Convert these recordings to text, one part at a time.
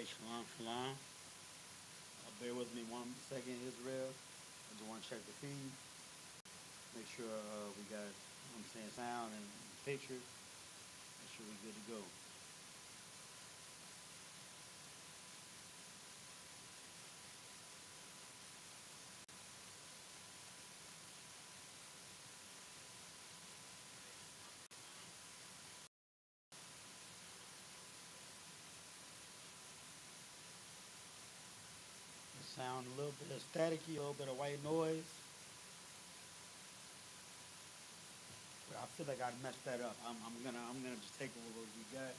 Shalom, shalom. Bear with me 1 second, Israel. I just want to check the feed. Make sure we got, sound and pictures. Make sure we're good to go. The sound a little bit of staticky, a little bit of white noise. But I feel like I messed that up. I'm gonna just take what we got.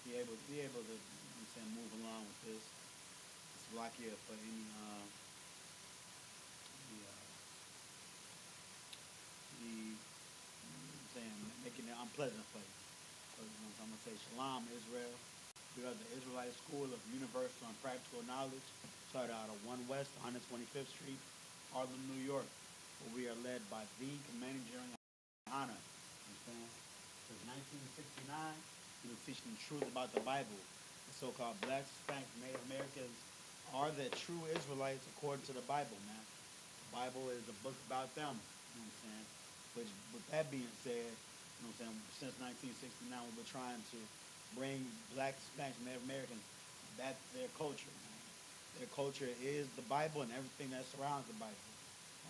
Be able to move along with this. It's block here for any making it unpleasant for you. So, I'm gonna say Shalom, Israel. We are the Israelite School of Universal and Practical Knowledge, started out of 1 West, 125th Street, Harlem, New York, where we are led by the commanding general YAHANNA. Since 1969, we've been teaching the truth about the Bible. The so-called blacks, Hispanics, Native Americans are the true Israelites according to the Bible, man. The Bible is a book about them, you know what I'm saying? Which, with that being said, you know what I'm saying, since 1969, we've been trying to bring blacks, Hispanics, Native Americans back to their culture, man. Their culture is the Bible and everything that surrounds the Bible.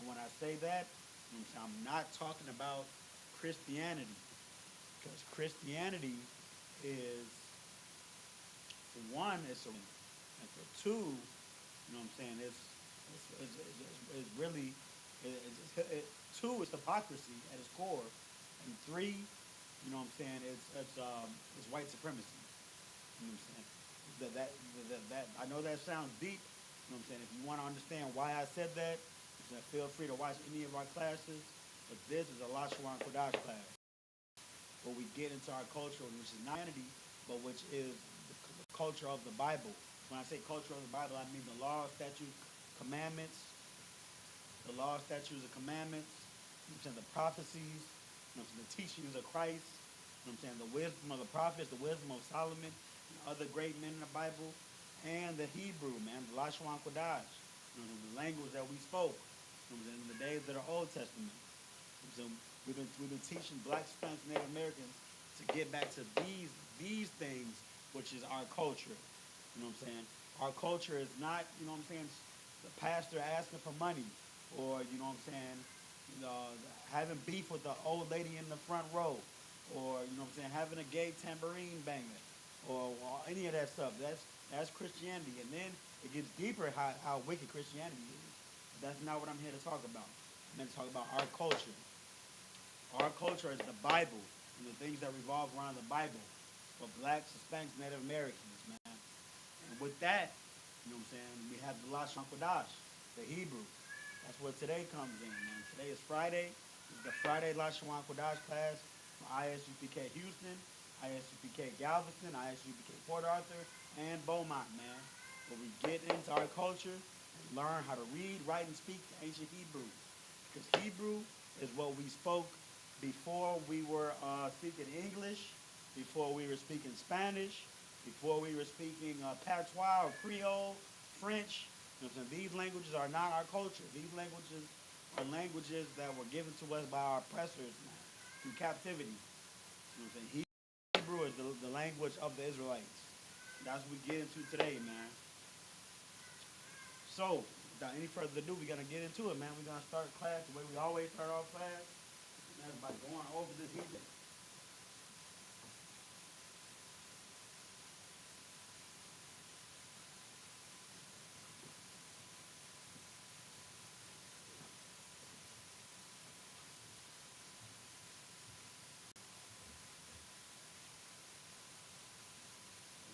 And when I say that, you know, I'm not talking about Christianity, because Christianity is, for one, it's a, and for two, you know what I'm saying, it's really, two, it's hypocrisy at its core, and three, you know what I'm saying, it's white supremacy. You know what I'm saying? That I know that sounds deep. You know what I'm saying? If you want to understand why I said that, feel free to watch any of our classes. But this is a Lashawan Qadash class, where we get into our culture, which is not identity, but which is the culture of the Bible. When I say culture of the Bible, I mean the law, statutes, commandments, the law, statutes, and commandments. You know what I'm saying? The prophecies, you know what I'm saying? The teachings of Christ. You know what I'm saying? The wisdom of the prophets, the wisdom of Solomon, and other great men in the Bible, and the Hebrew, man, the Lashawan Qadash, you know, the language that we spoke, you know, in the days of the Old Testament. So we've been teaching blacks, Hispanics, Native Americans to get back to these things, which is our culture. You know what I'm saying? Our culture is not, you know what I'm saying, the pastor asking for money, or, you know what I'm saying, having beef with the old lady in the front row, or, you know what I'm saying, having a gay tambourine banger, or any of that stuff. That's Christianity. And then it gets deeper how wicked Christianity is. But that's not what I'm here to talk about. I'm here to talk about our culture. Our culture is the Bible and the things that revolve around the Bible for blacks, Hispanics, Native Americans, man. And with that, you know what I'm saying, we have the Lashawan Qadash, the Hebrew. That's where today comes in, man. Today is Friday. It's the Friday Lashawan Qadash class for I.S.U.P.K. Houston, I.S.U.P.K. Galveston, I.S.U.P.K. Port Arthur, and Beaumont, man. Where we get into our culture and learn how to read, write, and speak the ancient Hebrew. Because Hebrew is what we spoke before we were speaking English, before we were speaking Spanish, before we were speaking Patois or Creole, French. You know, these languages are not our culture. These languages are languages that were given to us by our oppressors, man, in captivity. You know what I'm saying? Hebrew is the language of the Israelites. That's what we get into today, man. So, without any further ado, we're going to get into it, man. We're going to start class the way we always start off class. That's by going over this Hebrew.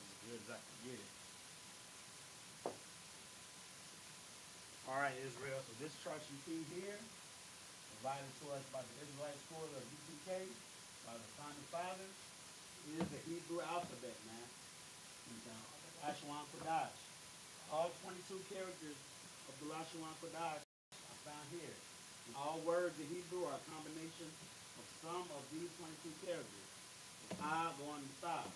As good as I can get it. All right, Israel. So this chart you see here, provided to us by the Israelite School of UPK, by the founding fathers, is the Hebrew alphabet, man. Lashawan Qadash. All 22 characters of the Lashawan Qadash are found here. And all words in Hebrew are a combination of some of these 22 characters. The going to stop.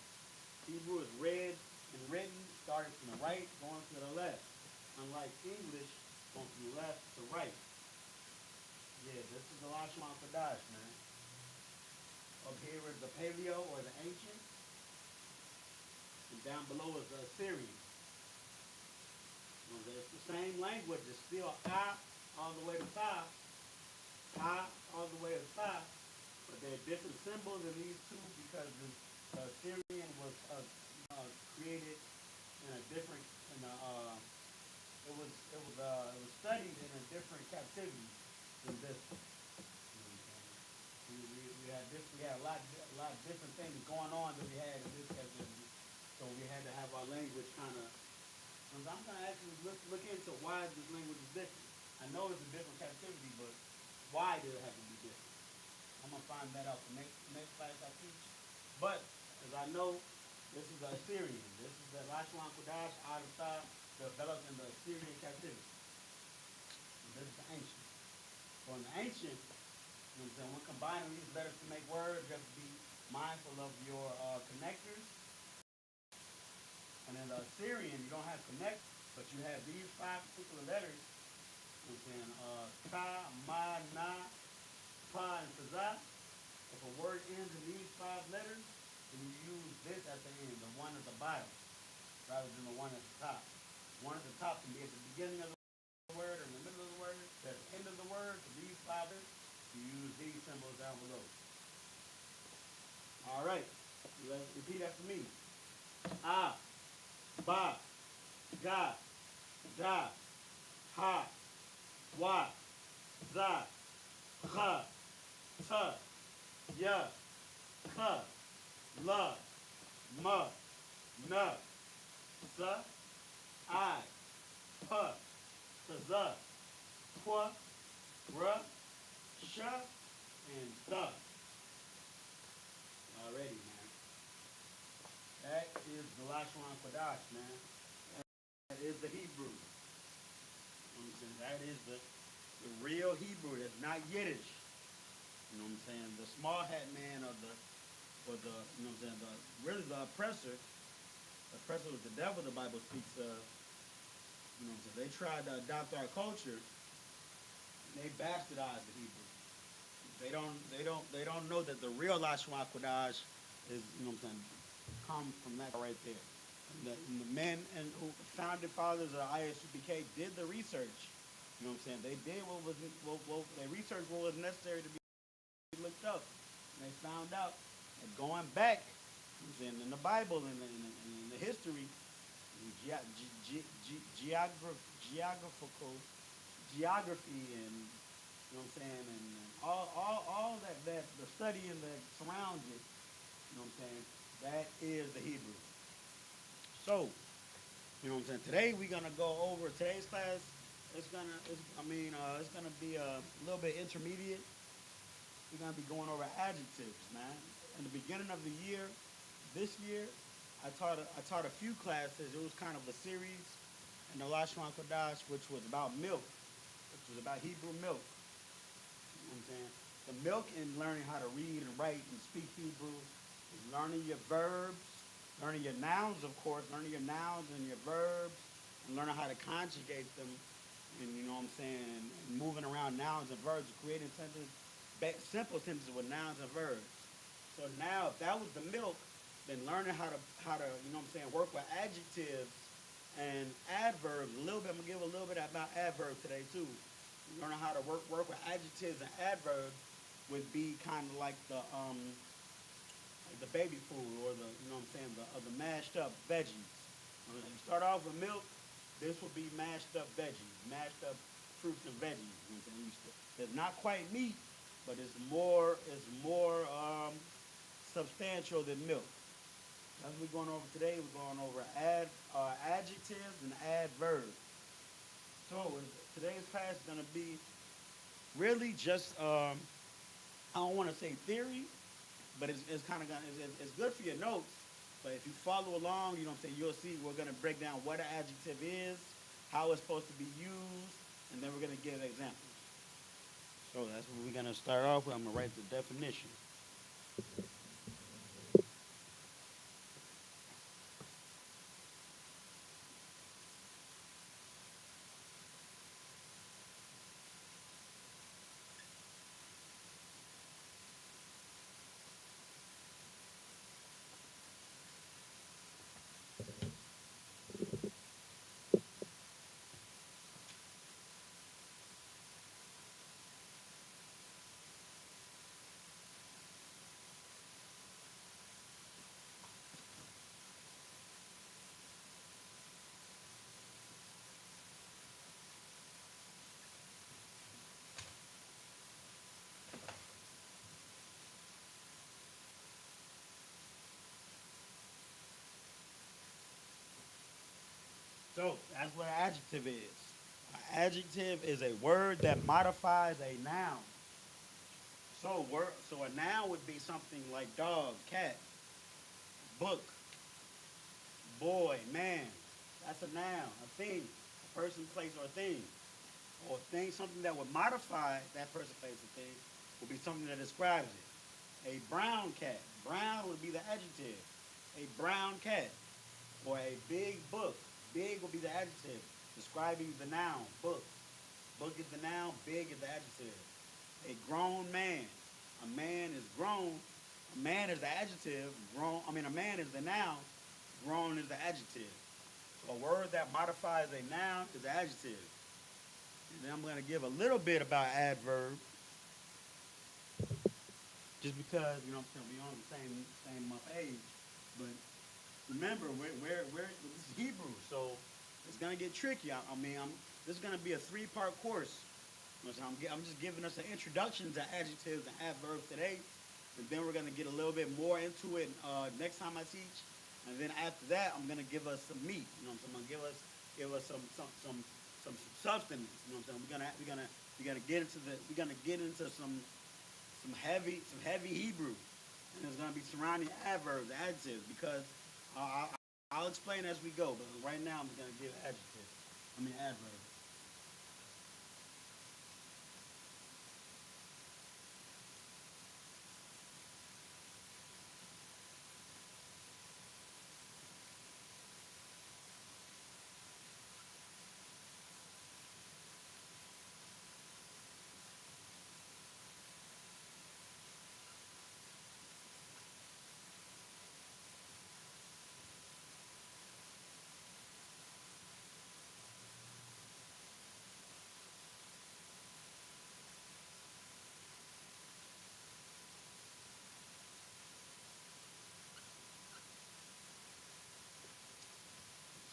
Hebrew is read and written started from the right going to the left. Unlike English, going from the left to right. Yeah, this is the Lashawan Qadash, man. Up here is the Paleo or the Ancient. And down below is the Assyrian. It's the same language. It's still I all the way to Ta. Ta all the way to Ta. But there are different symbols in these two because the Assyrian was created in a different, it was studied in a different captivity than this. We had a lot of different things going on than we had in this captivity. So we had to have our language kind of. I'm going to actually look into why this language is different. I know it's a different captivity, but why did it have to be different? I'm going to find that out the next class I teach. But, as I know, this is the Assyrian. This is the Lashawan Qadash out of time developed in the Assyrian captivity. And this is the ancient. So in the ancient, you know what I'm saying, we're combining these letters to make words. You have to be mindful of your connectors. And in the Assyrian, you don't have connect, but you have these 5 particular letters. You know what I'm saying? Ka, Ma, Na, Pa, and Tazah. If a word ends in these 5 letters, then you use this at the end, the one at the bottom, rather than the one at the top. One at the top can be at the beginning of the word or in the middle of the word. At the end of the word, for these 5 letters, you use these symbols down below. All right. Let's repeat after me. Ah. Ba, ga, da, ha, wa, za, kha, ta, ya, ka, la, ma, na, sa, I, pa, za, kwa, ra, sha, and da. Already, man. That is the Lashawan Qadash, man. That is the Hebrew. You know what I'm saying? That is the real Hebrew. That's not Yiddish. You know what I'm saying? The small hat man or the you know what I'm saying, really the oppressor. The oppressor was the devil the Bible speaks of. You know what I'm saying? They tried to adopt our culture and they bastardized the Hebrew. They don't know that the real Lashawan Qadash is, you know what I'm saying, come from that right there. And the men and who founding fathers of I.S.U.P.K did the research. You know what I'm saying? They did they researched what was necessary to be looked up. And they found out that going back, you know what I'm saying, in the Bible and in the history, geography and you know what I'm saying, and all that the study and that surrounds it, you know what I'm saying, that is the Hebrew. So, you know what I'm saying, today we're gonna go over today's class. It's gonna be a little bit intermediate. We're gonna be going over adjectives, man. In the beginning of the year, this year, I taught a few classes. It was kind of a series in the Lashawan Qadash, which was about milk, which was about Hebrew milk. You know what I'm saying? The milk in learning how to read and write and speak Hebrew is learning your verbs, learning your nouns, of course, learning your nouns and your verbs, and learning how to conjugate them, and you know what I'm saying, and moving around nouns and verbs, creating sentences, simple sentences with nouns and verbs. So now, if that was the milk, then learning how to you know what I'm saying, work with adjectives and adverbs. A little bit, I'm gonna give a little bit about adverbs today too. Learning how to work with adjectives and adverbs would be kind of like the baby food or the, you know what I'm saying, the mashed up veggies. You start off with milk, this would be mashed up veggies, mashed up fruits and veggies. You know what I'm saying? It's not quite meat, but it's more substantial than milk. That's what we're going over today. We're going over adjectives and adverbs. So today's class is going to be really just I don't want to say theory, but it's kind of it's good for your notes. But if you follow along, you know what I'm saying, you'll see we're going to break down what an adjective is, how it's supposed to be used, and then we're going to give examples. So that's what we're going to start off with. I'm going to write the definition. So that's what an adjective is. An adjective is a word that modifies a noun. So a noun would be something like dog, cat, book, boy, man. That's a noun, a thing, a person, place, or thing. Or thing, something that would modify that person, place, or thing would be something that describes it. A brown cat. Brown would be the adjective. A brown cat. Or a big book. Big would be the adjective describing the noun, book. Book is the noun, big is the adjective. A grown man. A man is grown. A man is the adjective. A man is the noun. Grown is the adjective. So a word that modifies a noun is the adjective. And then I'm going to give a little bit about adverb, just because we on the same page. But remember, this is Hebrew, so it's going to get tricky. This is going to be a 3-part course. I'm just giving us an introduction to adjectives and adverbs today, and then we're going to get a little bit more into it next time I teach. And then after that, I'm going to give us some meat. I'm going to give us some substance. We're gonna get into some heavy Hebrew, and it's gonna be surrounding adverbs, adjectives, because I'll explain as we go. But right now, I'm gonna give adverbs.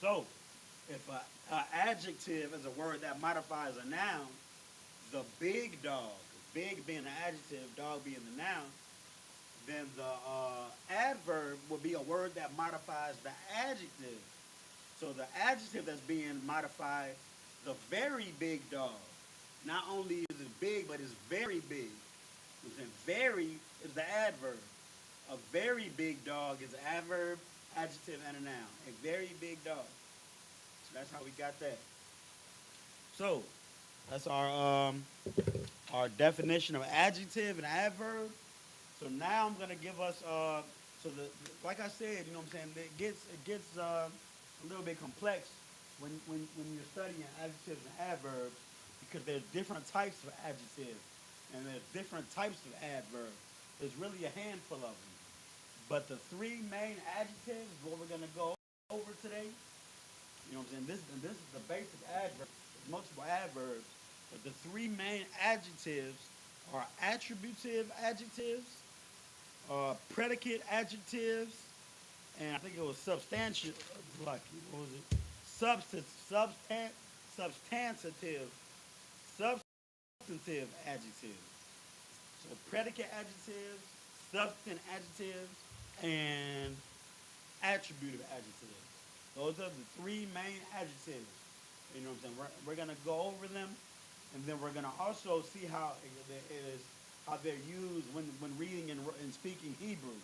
So, if an adjective is a word that modifies a noun, the big dog, big being the adjective, dog being the noun, then the adverb would be a word that modifies the adjective. So the adjective that's being modified, the very big dog. Not only is it big, but it's very big. Very is the adverb. A very big dog is an adverb, adjective, and a noun. A very big dog. So that's how we got that. So that's our definition of adjective and adverb. So now I'm gonna give us like I said, it gets a little bit complex when you're studying adjectives and adverbs, because there's different types of adjectives and there's different types of adverbs. There's really a handful of them. But the 3 main adjectives is what we're gonna go over today. This is the basic adverb. There's multiple adverbs, but the 3 main adjectives are attributive adjectives, predicate adjectives, and I think it was substantial. Like, what was it? Substantive, substantive adjectives. So predicate adjectives, substantive adjectives, and attributive adjectives. Those are the 3 main adjectives. We're gonna go over them, and then we're gonna also see how how they're used when reading and speaking Hebrew.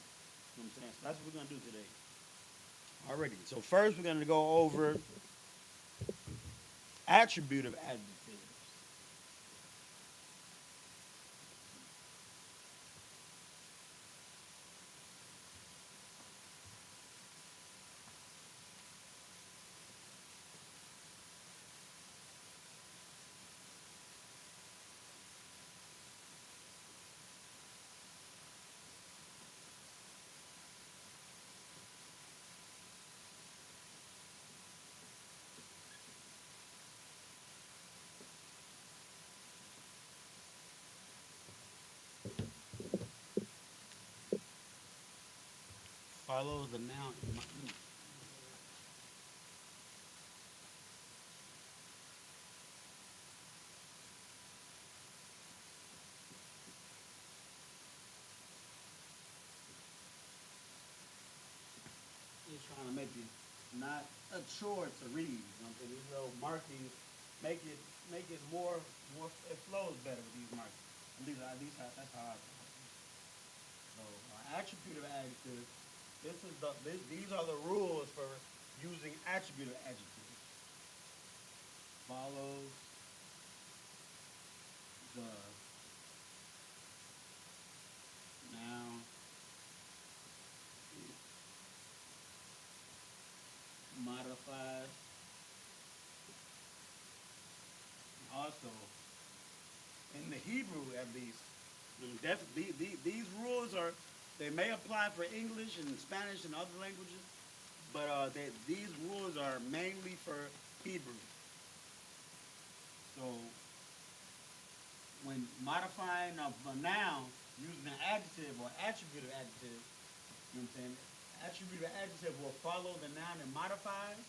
So that's what we're gonna do today. Alrighty. So first, we're gonna go over attributive adjectives. Follow the noun. Just trying to make you not a chore to read. You know what I'm saying? These little markings make it more it flows better with these markings. At least that's how I feel. So attributive adjective. These are the rules for using attributive adjectives. Follows the noun modifies. Also, in the Hebrew at least, these rules they may apply for English and Spanish and other languages, but these rules are mainly for Hebrew. So when modifying a noun using an adjective or attributive adjective, you know what I'm saying? Attributive adjective will follow the noun it modifies,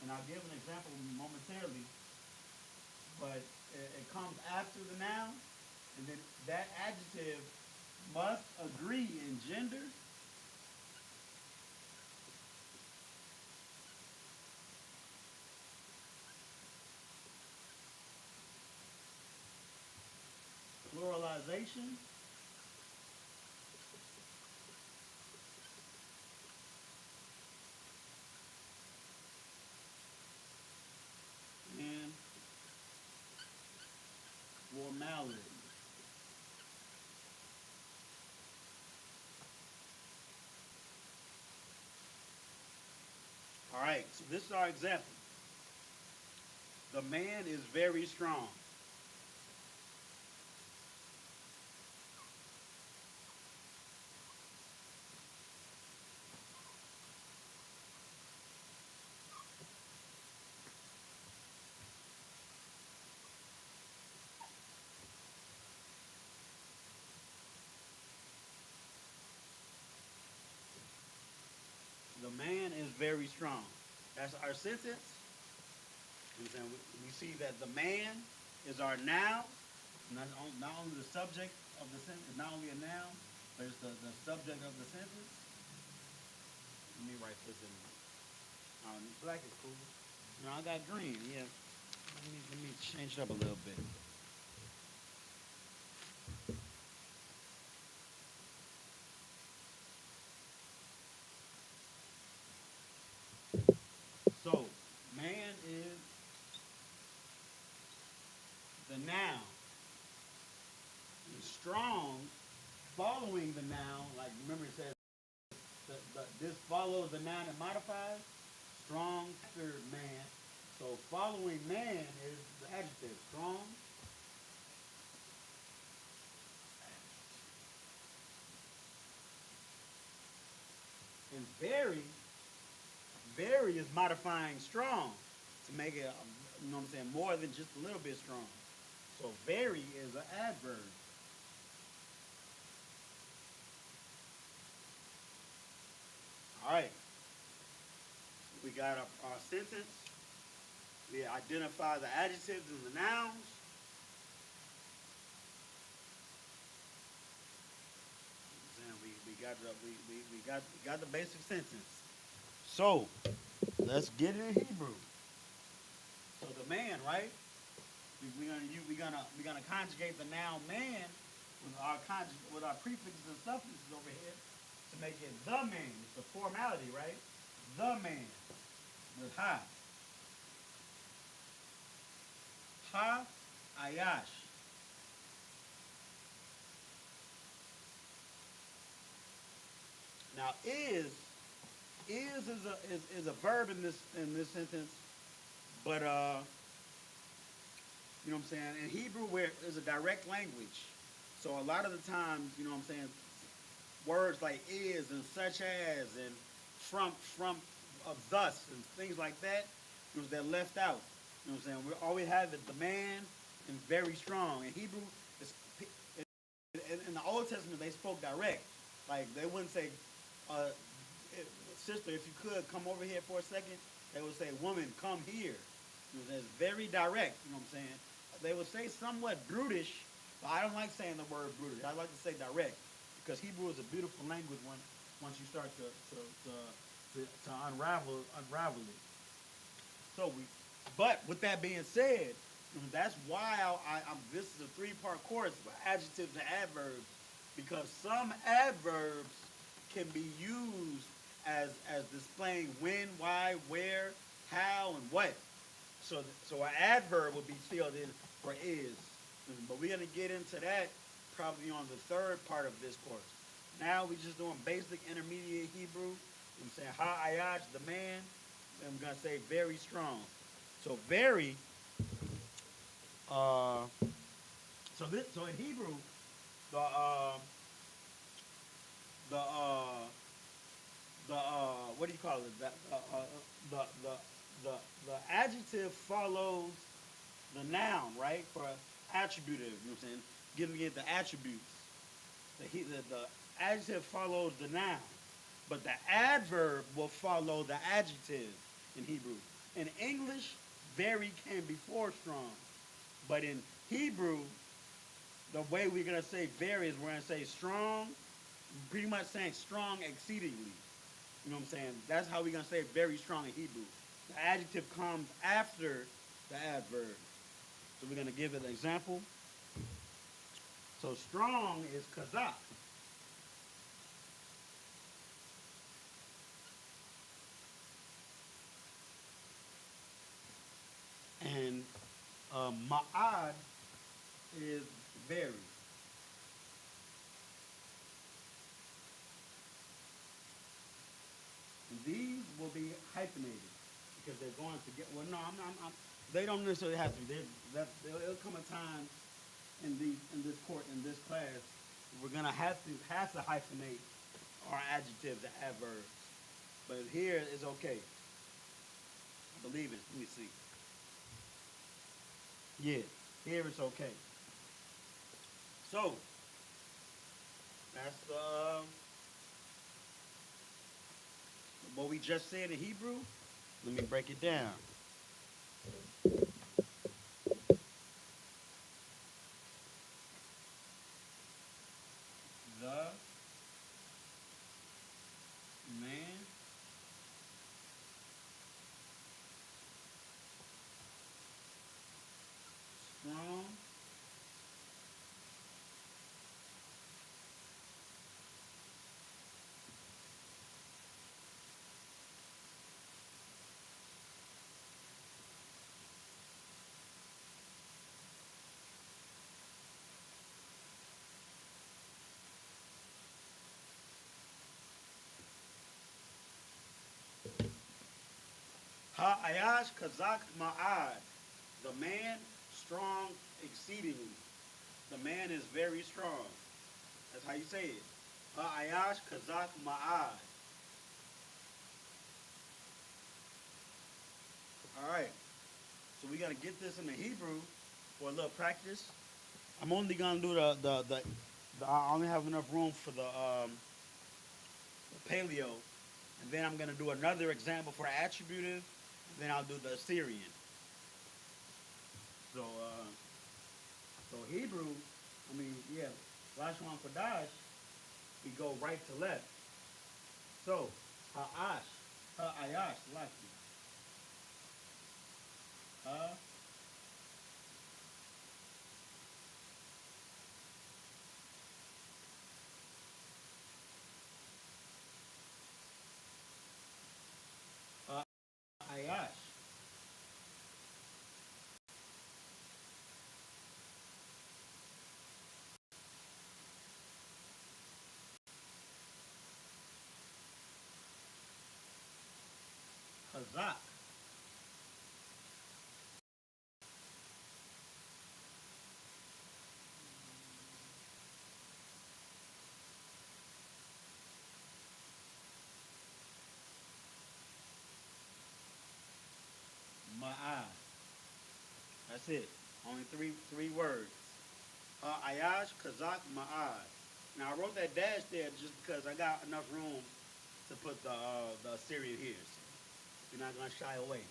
and I'll give an example momentarily. But it comes after the noun, and then that adjective must agree in gender, pluralization, and formality. All right, so this is our example. The man is very strong. The man is very strong. That's our sentence. And we see that the man is our noun, not only the subject of the sentence, not only a noun, but it's the subject of the sentence. Let me write this in. Black is cool. No, I got green. Yeah. Let me change it up a little bit. So, man is the noun. And strong, following the noun, like remember it says, this follows the noun and modifies. Strong after man. So following man is the adjective. Strong. And very is modifying strong to make it, you know what I'm saying, more than just a little bit strong. So very is an adverb. All right. We got our sentence. We identify the adjectives and the nouns. And we got the basic sentence. So let's get it in Hebrew. So the man, right? We're gonna conjugate the noun man with our prefixes and suffixes over here to make it the man. It's a formality, right? The man with ha. Ha ayash. Now is a verb in this sentence, but you know what I'm saying? In Hebrew, where it's a direct language, so a lot of the times, you know what I'm saying, words like is and such as and from of thus and things like that, you know, they're left out. You know what I'm saying? We always have it the man and very strong. In Hebrew, it's, in the Old Testament, they spoke direct. Like they wouldn't say, uh, sister, if you could come over here for a second. They would say, woman, come here. You know, it's very direct. You know what I'm saying? They would say somewhat brutish, but I don't like saying the word brutish. I like to say direct because Hebrew is a beautiful language once you start to to unravel it. So we, but with that being said, that's why this is a three-part course for adjectives and adverbs, because some adverbs can be used as displaying when, why, where, how, and what. So an adverb would be filled in for is. But we're gonna get into that probably on the third part of this course. Now we just doing basic intermediate Hebrew. I'm saying ha-ayash, the man. And I'm gonna say very strong. So very. So in Hebrew, the the what do you call it? The the the the adjective follows the noun, right? For attributive, you know what I'm saying? Giving it the attributes. The adjective follows the noun, but the adverb will follow the adjective in Hebrew. In English, very came before strong, but in Hebrew, the way we're gonna say very is we're gonna say strong, pretty much saying strong exceedingly. You know what I'm saying? That's how we're gonna say very strong in Hebrew. The adjective comes after the adverb. So we're gonna give it an example. So strong is kazak. And ma'ad is very. And these will be hyphenated because they're going to get. Well, no, they don't necessarily have to be. There'll come a time in this court in this class we're gonna have to hyphenate our adjectives and adverbs. But here is okay. I believe it. Let me see. Yeah, here it's okay. So that's what we just said in Hebrew. Let me break it down. The man strong Ha'ayash kazak ma'ad. The man strong exceedingly. The man is very strong. That's how you say it. Ha'ayash kazak ma'ad. All right. So we got to get this in the Hebrew for a little practice. I'm only going to do I only have enough room for the paleo. And then I'm going to do another example for the attributive. And then I'll do the Assyrian. So, Hebrew, Lashawan Qadash, we go right to left. So, ha'ayash, laki. Ha, ha'ayash, hazak, ma'ad. That's it. Only three words. Ayash, Kazak, Ma'ad. Now I wrote that dash there just because I got enough room to put the Assyrian here. So you're not gonna shy away.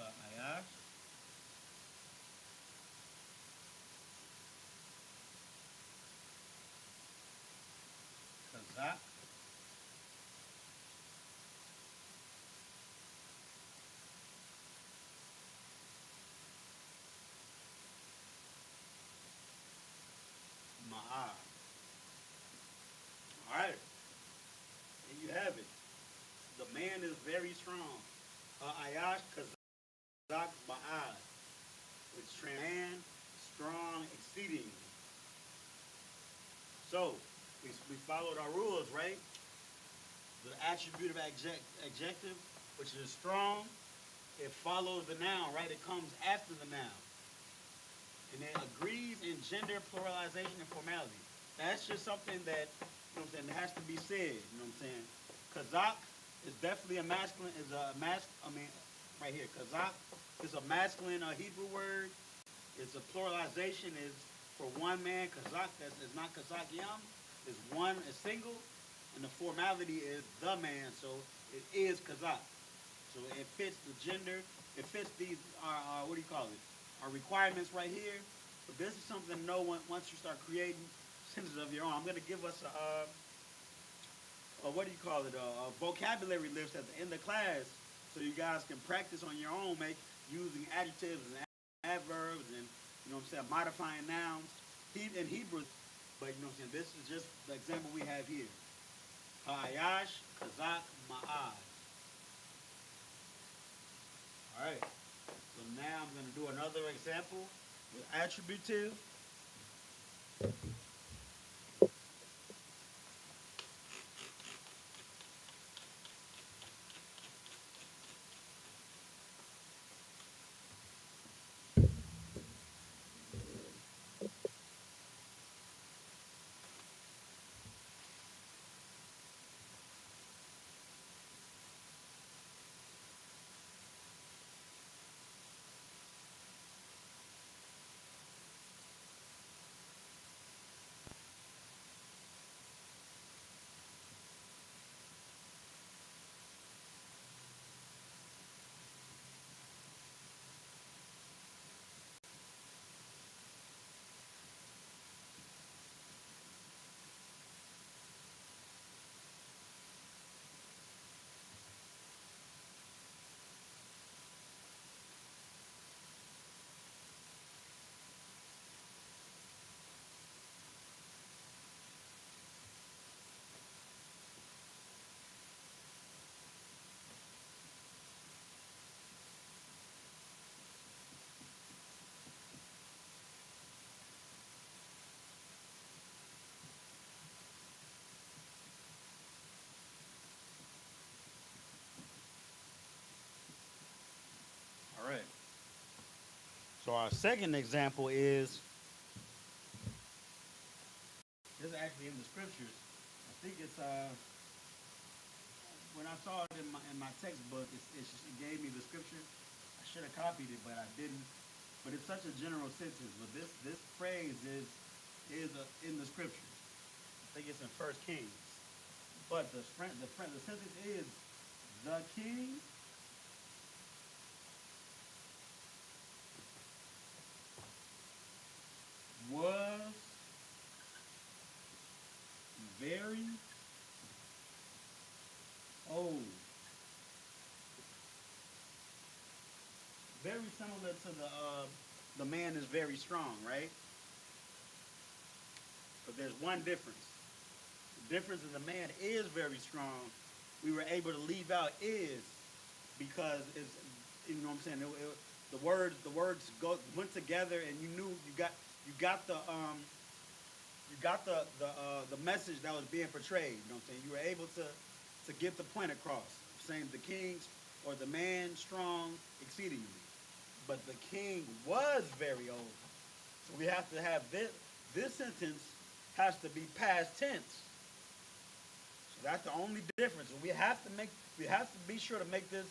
Ayash. Ayash Kazak Ba'ad, which man, strong, exceeding. So, we followed our rules, right? The attribute of adjective, which is strong, it follows the noun, right? It comes after the noun. And it agrees in gender, pluralization, and formality. That's just something that, you know what I'm saying, that has to be said, you know what I'm saying? Kazak is definitely a masculine, right here, Kazak is a masculine Hebrew word. It's a pluralization, is for one man. Kazak, is not Kazak Yam, is one, is single, and the formality is the man, so it is Kazak. So it fits the gender, it fits these, what do you call it? Our requirements right here. But this is something to know once you start creating sentences of your own. I'm going to give us what do you call it? A vocabulary list at the end of class, so you guys can practice on your own, using adjectives and adverbs and, you know what I'm saying, modifying nouns in Hebrew. But you know what I'm saying, this is just the example we have here. Hayash, Kazak, Ma'ad. All right. So now I'm going to do another example with attributive. All right. So our second example is, this is actually in the scriptures. I think it's when I saw it in my textbook, it gave me the scripture. I should have copied it, but I didn't. But it's such a general sentence. But this phrase is in the scriptures. I think it's in First Kings. But the sentence is, the king was very old. Very similar to the man is very strong, right? But there's one difference. The difference is the man is very strong. We were able to leave out is because it's, you know what I'm saying. The words went together, and you knew you got the message that was being portrayed. You know what I'm saying. You were able to get the point across, saying the king's or the man strong exceedingly. But the king was very old. So we have to have this sentence has to be past tense. So that's the only difference. So we have to be sure to make this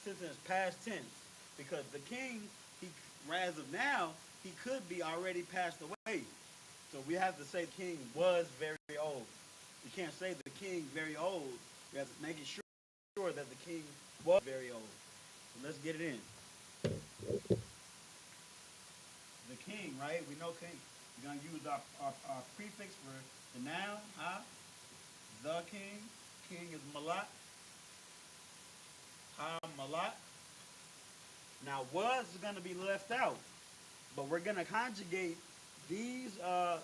sentence past tense, because the king, as of now, he could be already passed away. So we have to say the king was very old. You can't say the king very old. You have to make it sure that the king was very old. So let's get it in. The king, right? We know king. We're going to use our prefix for the noun, the king. King is Malak. Malak. Now, was is going to be left out, but we're going to conjugate these, we're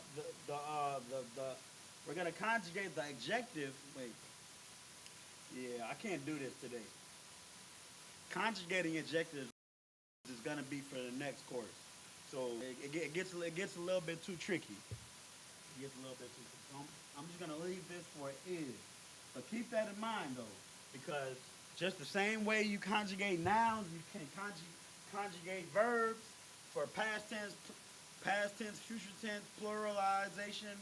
going to conjugate the adjective. Wait. Yeah, I can't do this today. conjugating adjectives is going to be for the next course. So it gets a little bit too tricky. It gets a little bit too tricky. So I'm just going to leave this for it is. But keep that in mind, though, because just the same way you conjugate nouns, you can conjugate verbs for past tense, future tense, pluralization,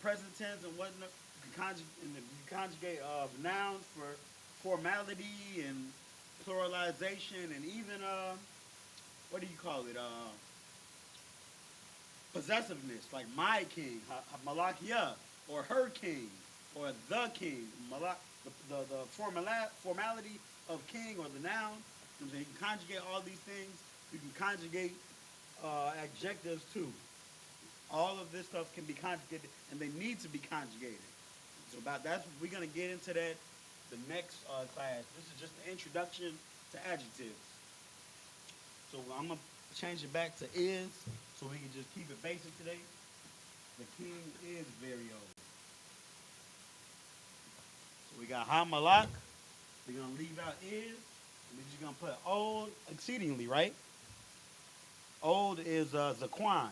present tense, and whatnot. You conjugate nouns for formality and pluralization, and even what do you call it? Possessiveness, like my king, Malakia, or her king, or the king, the formality of king or the noun. You can conjugate all these things. You can conjugate adjectives too. All of this stuff can be conjugated, and they need to be conjugated. So we're gonna get into that the next class. This is just the introduction to adjectives. So I'm gonna change it back to is, so we can just keep it basic today. The king is very old. So we got Hamalak. We're gonna leave out is, and we're just gonna put old exceedingly, right? Old is Zaquan.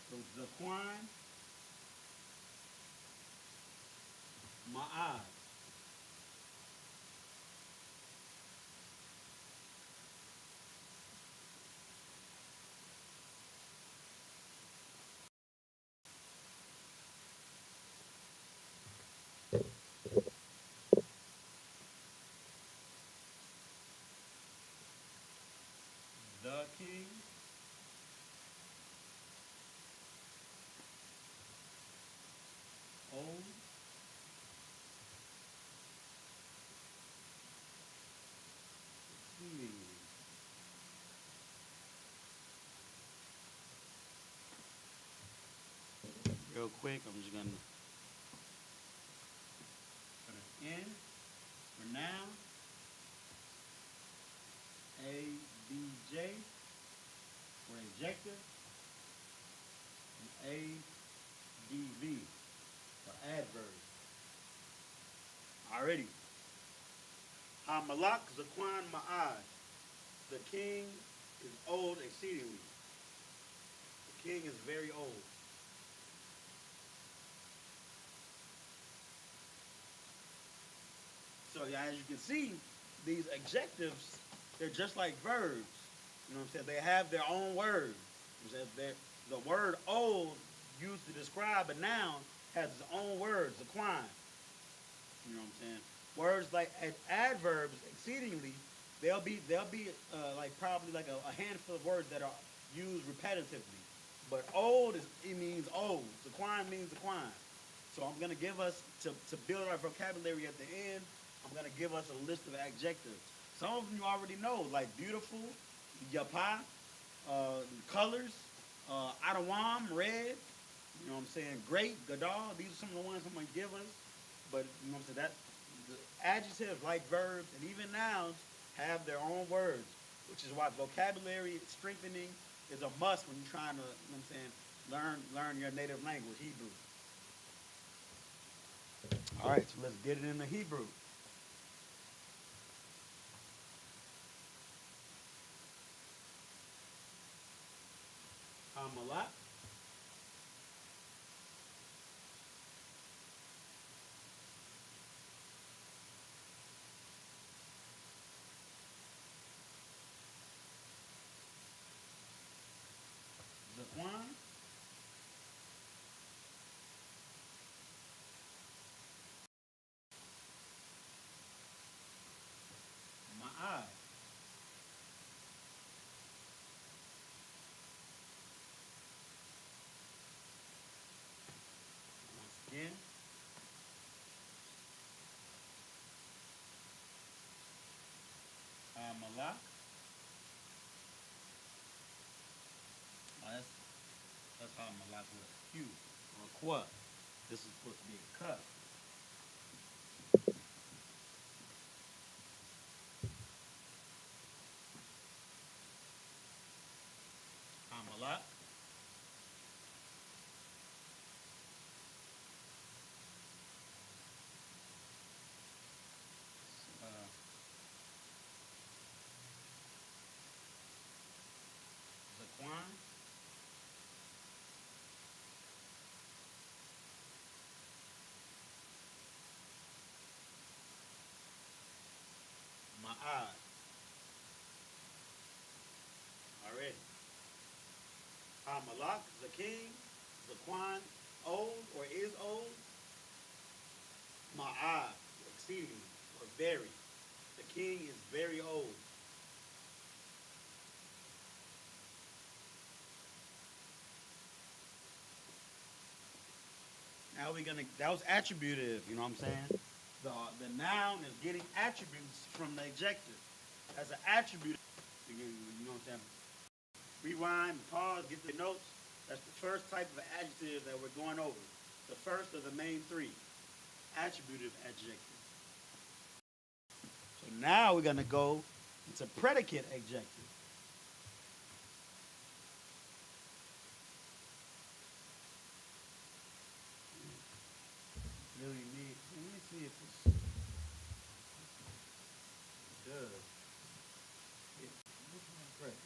So Zaquan, Ma'ad. The king, old, exceedingly. Real quick, I'm just gonna put an N for now. ABJ for adjective, and ADV for adverb. Already. Hamalak Zaquan Ma'ad. The king is old exceedingly. The king is very old. So yeah, as you can see, these adjectives, they're just like verbs. You know what I'm saying? They have their own words. The word old used to describe a noun has its own words, Zaquan. You know what I'm saying? Words like adverbs, exceedingly, they'll be like probably like a handful of words that are used repetitively. But old it means old. Zaquan means Zaquan. So I'm gonna give us to build our vocabulary at the end. I'm gonna give us a list of adjectives. Some of them you already know, like beautiful, yapa, colors, Adawam, red. You know what I'm saying? Great, Gadal. These are some of the ones I'm gonna give us. But you know what I'm saying? That the adjectives like verbs and even nouns have their own words, which is why vocabulary strengthening is a must when you're trying to, you know what I'm saying, learn your native language, Hebrew. All right, so let's get it into Hebrew. Hamalak, Zaquan, Ma'ai. Once again, Hamalak. That's Hamalak with a Q or a qua. This is supposed to be a cut. Hamalak. Ma'ad. Already. Malak, the king, Zaquan, old or is old. Ma'ad, exceedingly or very. The king is very old. Now we're gonna. That was attributive. You know what I'm saying? The noun is getting attributes from the adjective. As an attribute, you know what I'm saying? Rewind, pause, get the notes. That's the first type of adjective that we're going over. The first of the main three. Attributive adjective. So now we're gonna go into predicate adjective. Really need. Let me see if it's does. Yeah, which one predicate?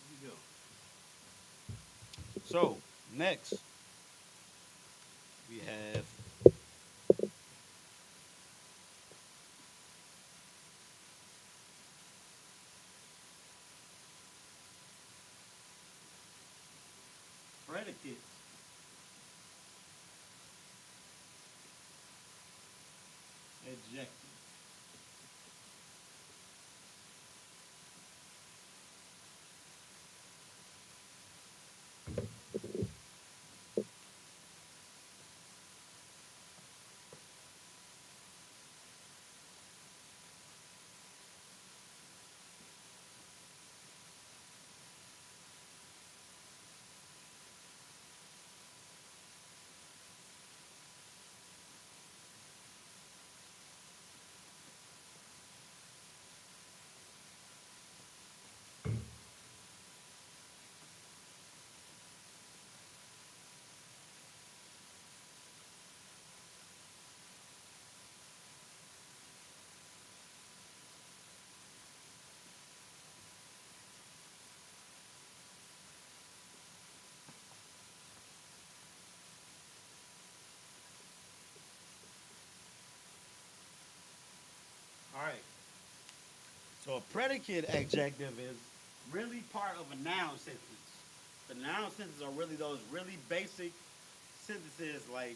Here we go. So next we have predicate adjective. All right. So a predicate adjective is really part of a noun sentence. The noun sentences are really those really basic sentences like,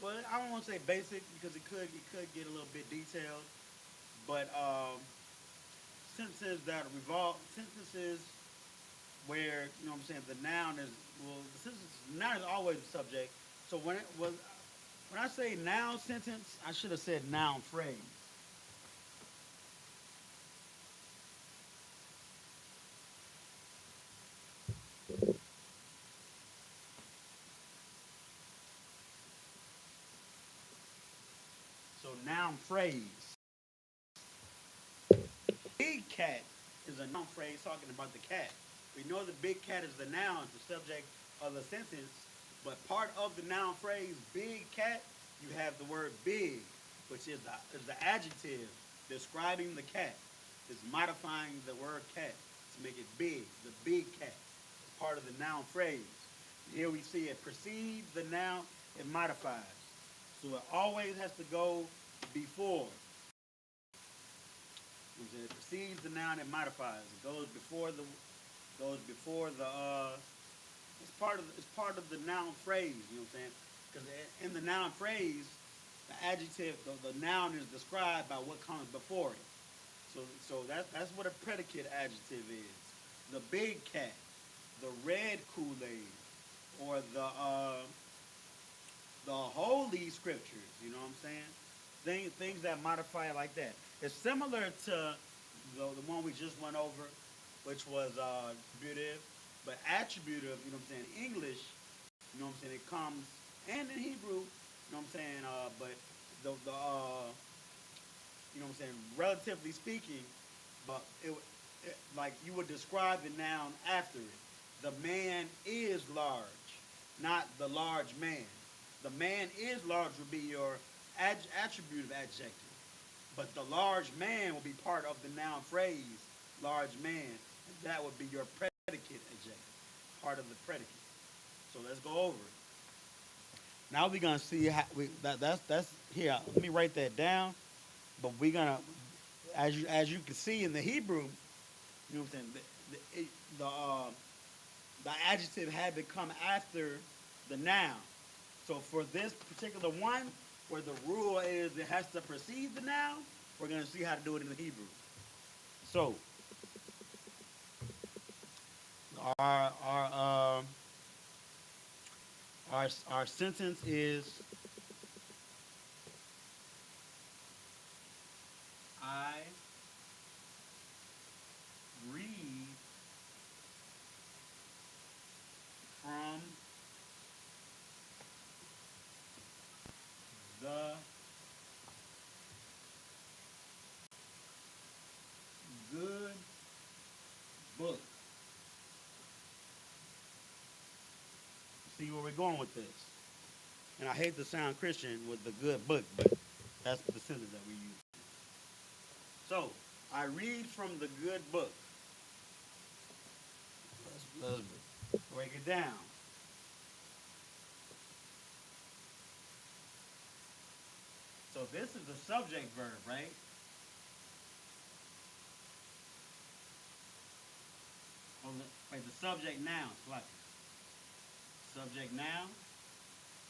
well, I don't want to say basic because it could get a little bit detailed, but sentences that revolve sentences where you know what I'm saying the noun is well the sentence noun is always the subject. So when I say noun sentence, I should have said noun phrase. So noun phrase. Big cat is a noun phrase talking about the cat. We know the big cat is the noun, the subject of the sentence, but part of the noun phrase big cat, you have the word big, which is the adjective describing the cat. It's modifying the word cat to make it big, the big cat. It's part of the noun phrase. Here we see it precedes the noun, it modifies. So it always has to go before. It precedes the noun, it modifies. It goes before before the it's part of the noun phrase. You know what I'm saying? Because in the noun phrase, the adjective, the noun is described by what comes before it. So that's what a predicate adjective is. The big cat, the red Kool-Aid, or the holy scriptures. You know what I'm saying? Things that modify it like that. It's similar to the one we just went over, which was attributive, but attributive. You know what I'm saying? English. You know what I'm saying? It comes and in Hebrew. You know what I'm saying? But the you know what I'm saying? Relatively speaking, but like you would describe the noun after it. The man is large, not the large man. The man is large would be your attributive adjective, but the large man will be part of the noun phrase, large man, and that would be your predicate adjective, part of the predicate. So let's go over it. Now we're gonna see how that's here. Let me write that down. But we're gonna, as you can see in the Hebrew, you know what I'm saying. The adjective had to come after the noun. So for this particular one, where the rule is it has to precede the noun, we're gonna see how to do it in the Hebrew. So our our uh, our sentence is I read from the good book. See where we're going with this. And I hate to sound Christian with the good book, but that's the sentence that we use. So, I read from the good book. Let's break it down. So this is the subject verb, right? Wait, the subject noun, like subject noun.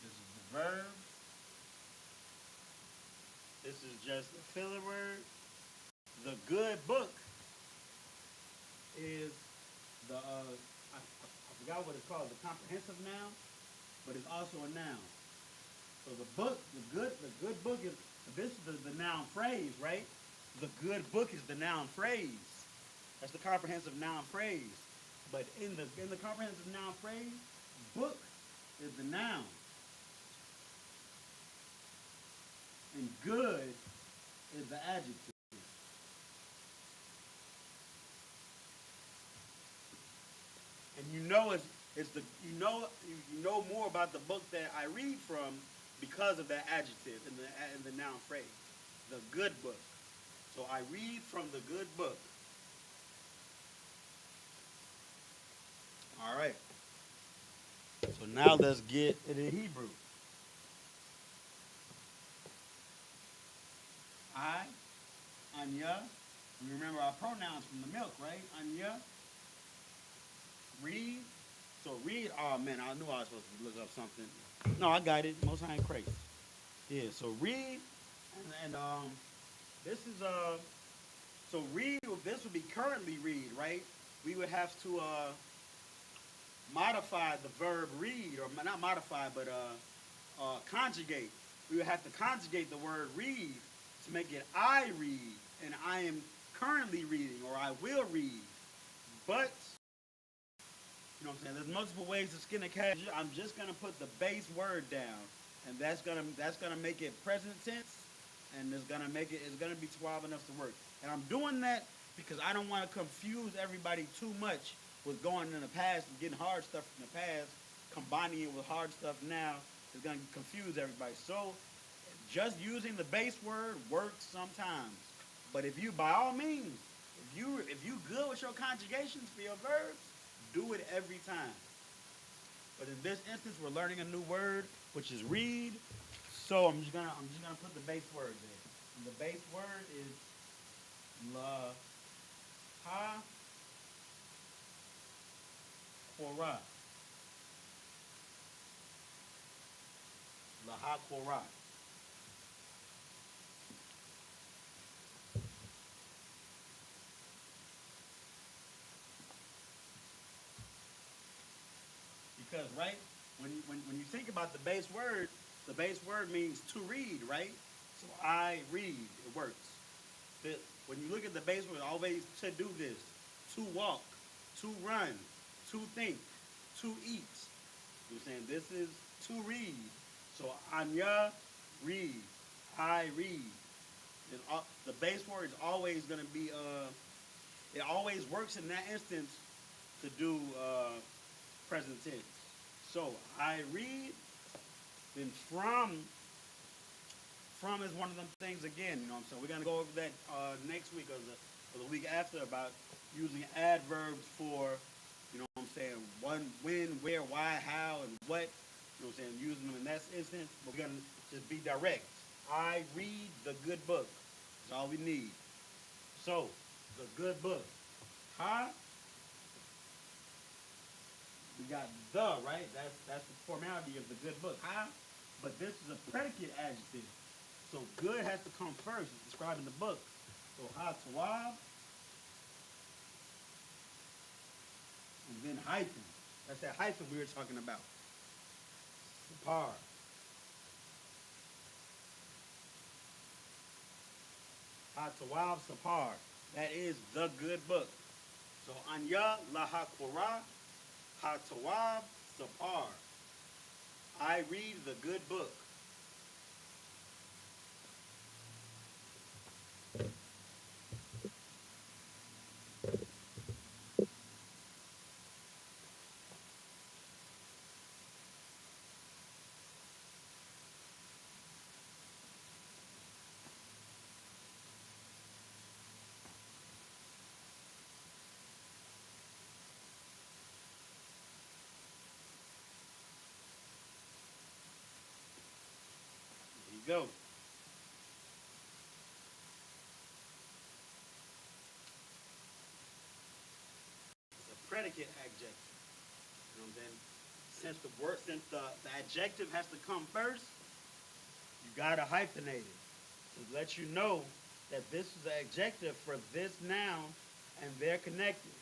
This is the verb. This is just the filler word. The good book is the I forgot what it's called, the comprehensive noun, but it's also a noun. So the book, the good book is this is the noun phrase, right? The good book is the noun phrase. That's the comprehensive noun phrase. But in the comprehensive noun phrase, book is the noun, and good is the adjective. And you know it's the you know more about the book that I read from because of that adjective in the noun phrase, the good book. So I read from the good book. All right. So now let's get it in Hebrew. I, Anya. We remember our pronouns from the milk, right? Anya. Read. So read. Oh man, I knew I was supposed to look up something. No, I got it. Most High and Christ. Yeah. So read, and this is so read. This would be currently read, right? We would have to modify the verb read, or not modify, but conjugate. We would have to conjugate the word read to make it I read, and I am currently reading, or I will read. But you know what I'm saying? There's multiple ways to skin a cat. I'm just gonna put the base word down, and that's gonna make it present tense, and it's gonna be suave enough to work. And I'm doing that because I don't want to confuse everybody too much with going in the past and getting hard stuff from the past, combining it with hard stuff now is gonna confuse everybody. So just using the base word works sometimes. But if you, by all means, if you good with your conjugations for your verbs, do it every time. But in this instance, we're learning a new word, which is read. So I'm just gonna put the base word there. And the base word is la ha Korah. Korah. Because, right, when you think about the base word means to read, right? So I read, it works. When you look at the base word, always to do this, to walk, to run, to think, to eat. You're saying this is to read. So Anya, read. I read. The base word is always going to be, it always works in that instance to do present tense. So I read, then from is one of them things again, you know what I'm saying? We're going to go over that next week or the week after about using adverbs for, you know what I'm saying, when, where, why, how, and what. You know what I'm saying? Using them in that instance. But we're going to just be direct. I read the good book. That's all we need. So, the good book. Huh? We got the, right? That's the formality of the good book. Huh? But this is a predicate adjective. So good has to come first. It's described in the book. So ha tawab, and then hyphen. That's that hyphen we were talking about. Sapar. Ha tawab sapar. That is the good book. So anya laha korah, ha tawab sapar. I read the good book. There you go. It's a predicate adjective. You know what I'm saying? Since the adjective has to come first, you gotta hyphenate it to let you know that this is the adjective for this noun and they're connected.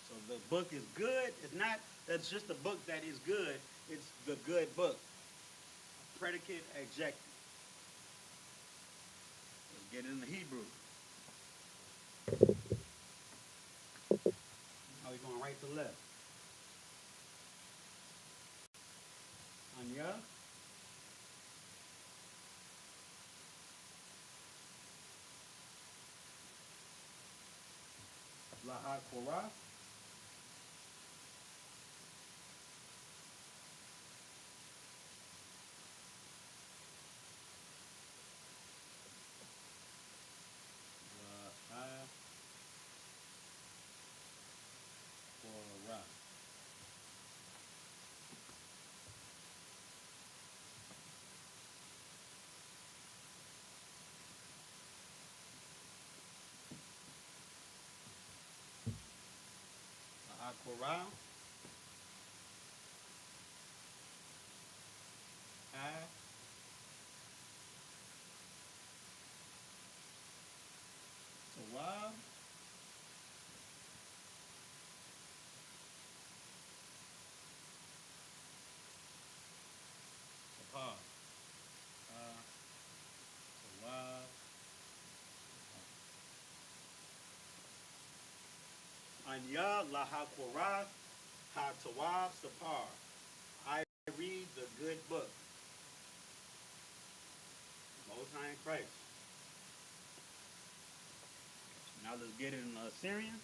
So the book is good. It's not that's just a book that is good. It's the good book. Predicate adjective. Let's get into Hebrew. Now we're going right to left. Anya. Laha Korah. Laha Korah. Laha Korah. Ha. Tawab. Sapar. Tawab. Anya Laha Korah. Ha Tawab Sapar. I read the good book. Most High in Christ. Now let's get it in Assyrian.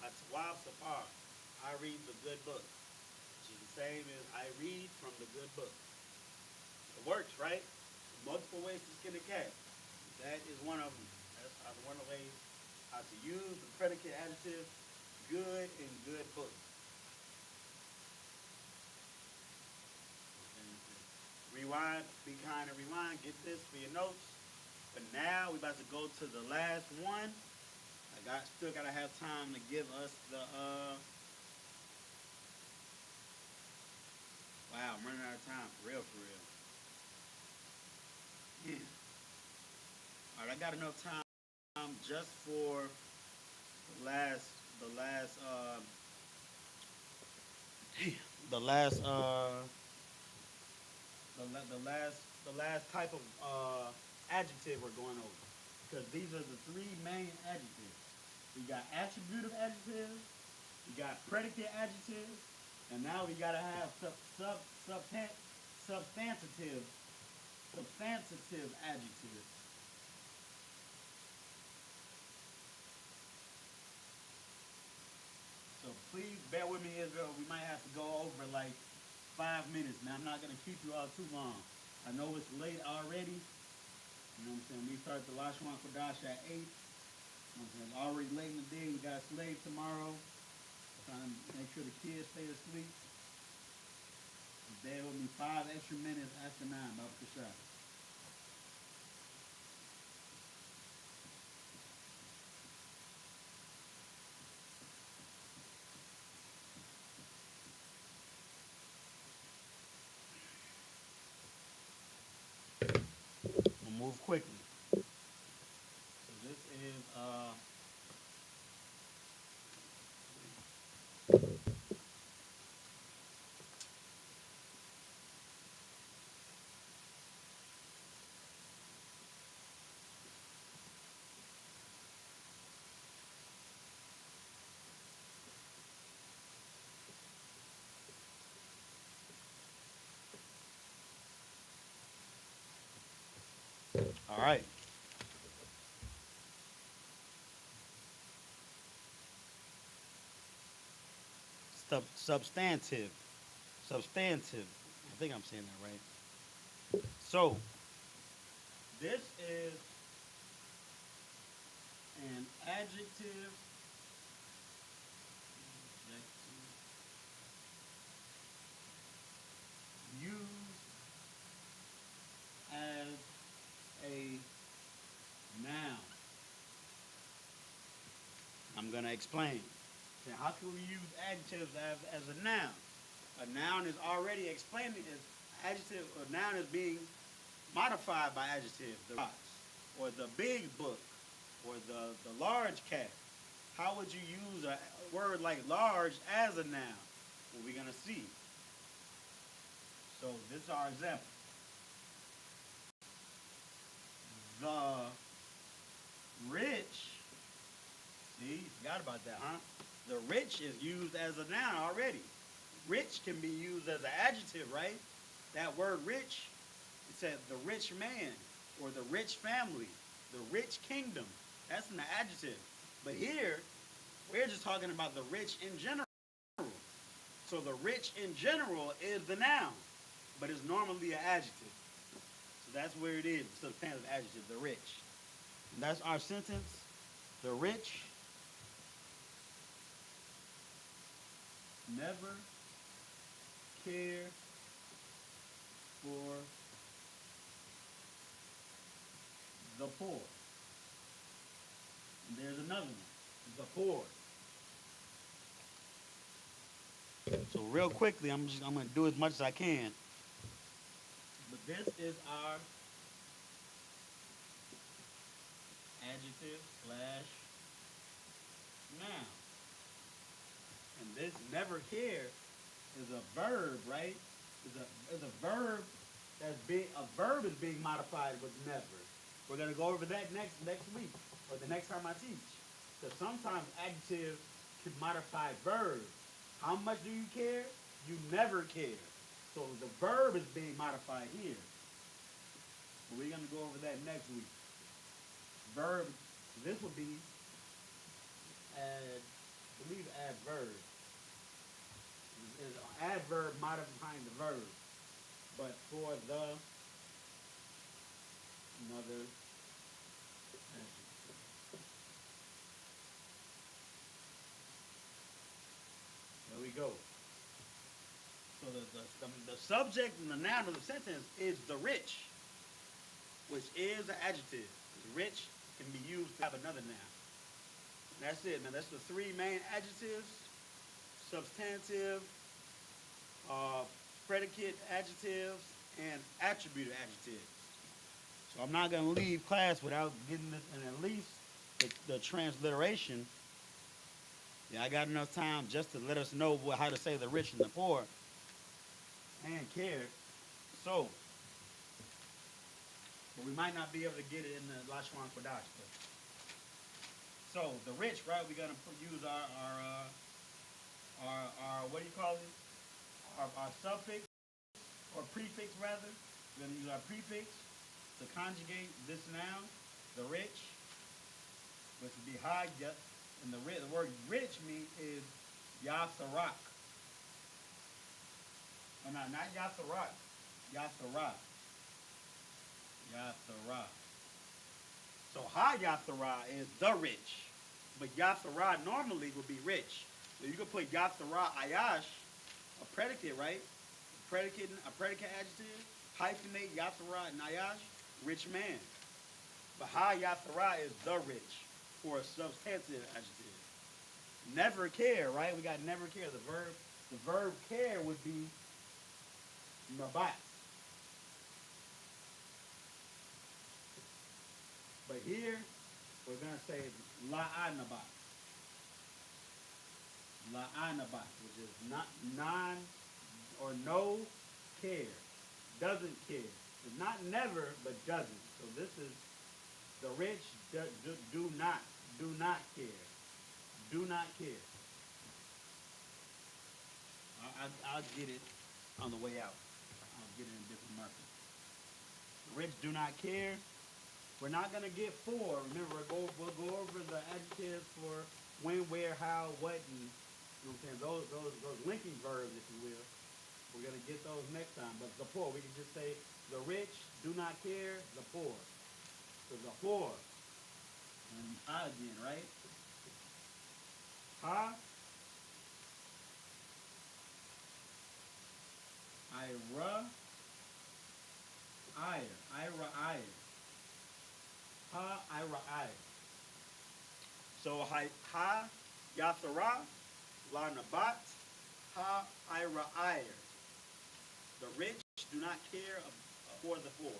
Atwa Sapar. I read the good book. Which is the same as I read from the good book. It works, right? Multiple ways to skin a cat. That is one of them. That's one of the ways how to use the predicate adjective good in good book. Rewind, be kind and rewind. Get this for your notes. But now we're about to go to the last one. Still gotta have time to give us the wow, I'm running out of time for real. Yeah. Alright, I got enough time just for the last the last type of adjective we're going over. Because these are the three main adjectives. We got attributive adjectives, we got predicate adjectives, and now we gotta have substantive adjectives. So please bear with me, Israel. We might have to go over like 5 minutes. Now I'm not gonna keep you all too long. I know it's late already. You know what I'm saying? We start the Lashawan Qadash at 8. You know what I'm saying? It's already late in the day. We got slave tomorrow. Trying to make sure the kids stay asleep. Bear with me 5 extra minutes after 9, about the shot. We'll move quickly. So this is all right. Substantive. Substantive. I think I'm saying that right. So this is an adjective used as a noun. I'm going to explain. Now, how can we use adjectives as a noun? A noun is already explaining as adjective. A noun is being modified by adjective. The box, or the big book, or the large cat. How would you use a word like large as a noun? Well, we're going to see. So this is our example. The rich, see, you forgot about that, huh? The rich is used as a noun already. Rich can be used as an adjective, right? That word rich, it said the rich man, or the rich family, the rich kingdom. That's an adjective. But here, we're just talking about the rich in general. So the rich in general is the noun, but it's normally an adjective. So that's where it is, the substantive adjective, the rich. And that's our sentence. The rich never care for the poor. And there's another one, the poor. So real quickly, I'm going to do as much as I can. But this is our adjective slash noun. And this never care is a verb, right? Is a verb a verb is being modified with never. We're gonna go over that next week or the next time I teach. Because sometimes adjective can modify verbs. How much do you care? You never care. So the verb is being modified here. But we're gonna go over that next week. Verb, this would be believe adverb. Is an adverb modifying the verb. But for the another adjective. There we go. So the subject and the noun of the sentence is the rich, which is an adjective. Rich can be used to have another noun. That's it, man. That's the three main adjectives: substantive, predicate adjectives, and attributed adjectives. So I'm not going to leave class without getting this, and at least the transliteration. Yeah, I got enough time just to let us know how to say the rich and the poor and care. So, but we might not be able to get it in the Lashawan Qadash. So the rich, right? We're gonna use our what do you call it? Our suffix or prefix rather. We're gonna use our prefix to conjugate this noun, the rich, which would be high. And the word rich means is yasarak. Oh, no, not yasarak. Yasarak. Yasarak. So ha Yathara is the rich, but Yathara normally would be rich. So you could put Yathara Ayash, a predicate, right? A predicate adjective, hyphenate Yathara and Ayash, rich man. But ha Yathara is the rich for a substantive adjective. Never care, right? We got never care. The verb care would be nabat. But here, we're going to say la'anabat. La'anabat, which is not non or no care. Doesn't care. It's not never, but doesn't. So this is the rich do not care. Do not care. I'll get it on the way out. I'll get it in different markers. The rich do not care. We're not going to get for. Remember, we'll go over the adjectives for when, where, how, what, and you know what I'm saying? Those linking verbs, if you will. We're going to get those next time. But the poor, we can just say the rich do not care, the poor. So the poor. And ha again, right? Ha. Ira. Ire. Ira, ire. Ha, ira, ire. So ha, yathara, la nabat, ha, ira, ire. The rich do not care for the poor.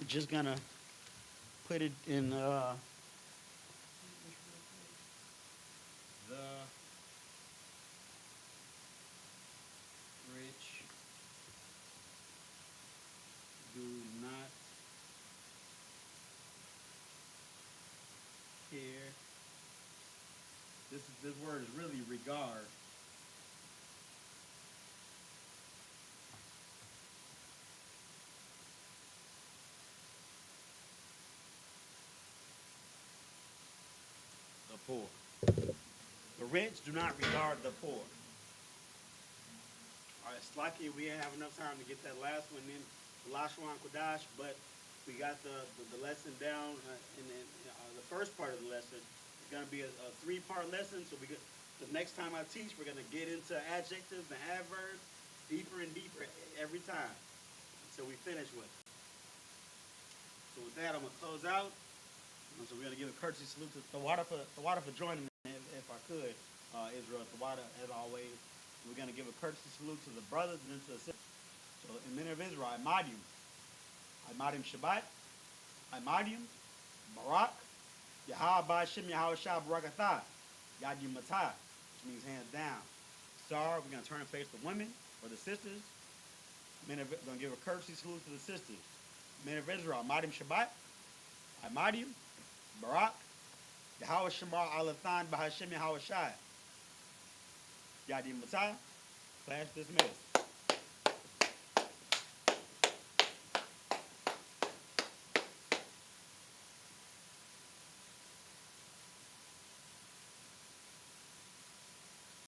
We're just gonna put it in the rich do not care. This word is really regard. The poor. The rich do not regard the poor. All right, it's lucky we didn't have enough time to get that last one in, the Lashawan Qadash, but we got the lesson down in the first part of the lesson. It's going to be a three-part lesson, so the next time I teach, we're going to get into adjectives and adverbs deeper and deeper every time until we finish with it. So with that, I'm going to close out. So we're going to give a courtesy salute to Tawada for joining me, if I could, Israel. Tawada, as always. We're going to give a courtesy salute to the brothers and to the sisters. So in men of Israel, I-Madim Shabbat, I-Madim, Barak, Yahah Ba'Shem Yahweh Shah Barakatah, Yadim Matah, which means hands down. Sar, we're going to turn and face the women or the sisters. We're going to give a courtesy salute to the sisters. Men of Israel, I-Madim Shabbat, I-Madim, Barak, Yahweh Shemar Alathan Ba'Hashem Yahweh Shai. Yadim Matah, class dismissed.